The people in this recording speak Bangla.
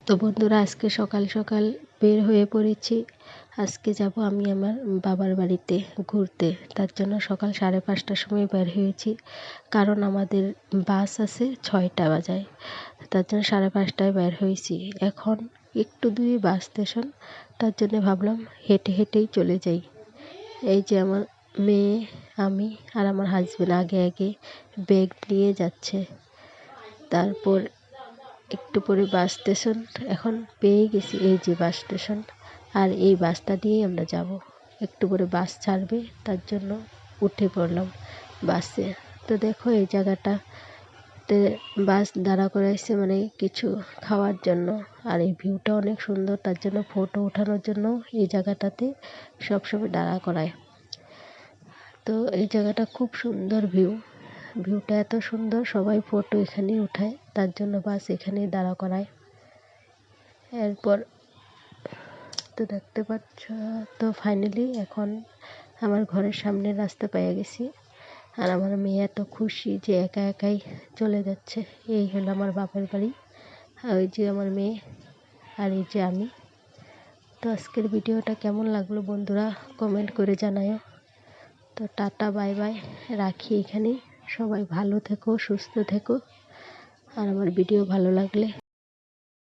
তো বন্ধুরা, আজকে সকাল সকাল বের হয়ে পড়েছি। আজকে যাব আমি আমার বাবার বাড়িতে ঘুরতে। তার জন্য সকাল 5:30টার সময় বের হয়েছি, কারণ আমাদের বাস আছে 6টা বাজায়। তার জন্য 5:30টায় বের হয়েছি। এখন একটু দূরে বাস স্টেশন, তার জন্য ভাবলাম হেঁটে হেঁটেই চলে যাই। এই যে আমার মেয়ে, আমি আর আমার হাজবেন্ড আগে আগে ব্যাগ নিয়ে যাচ্ছে। তারপর একটু পরে বাস স্টেশন, এখন পেয়ে গেছি। এই যে বাস স্টেশন, আর এই বাসটা দিয়েই আমরা যাব। একটু পরে বাস ছাড়বে, তার জন্য উঠে পড়লাম বাসে। তো দেখো, এই জায়গাটাতে বাস দাঁড়া করাইছে মানে কিছু খাওয়ার জন্য। আর এই ভিউটা অনেক সুন্দর, তার জন্য ফটো ওঠানোর জন্য এই জায়গাটাতে সবসময় দাঁড়া করায়। তো এই জায়গাটা খুব সুন্দর ভিউটা এত সুন্দর, সবাই ফটো এখানেই উঠায়, তার জন্য বাস এখানেই দাঁড়া করায়। এরপর তো দেখতে পাচ্ছ, তো ফাইনালি এখন আমার ঘরের সামনে রাস্তা পেয়ে গেছি। আর আমার মেয়ে এত খুশি যে একা একাই চলে যাচ্ছে। এই হলো আমার বাপের বাড়ি, আর ওই যে আমার মেয়ে, আর এই যে আমি। তো আজকের ভিডিওটা কেমন লাগলো বন্ধুরা, কমেন্ট করে জানাও। তো টাটা, বাই বাই, রাখি এখানেই। সবাই ভালো থেকো, সুস্থ থেকো। আর আমার ভিডিও ভালো লাগলে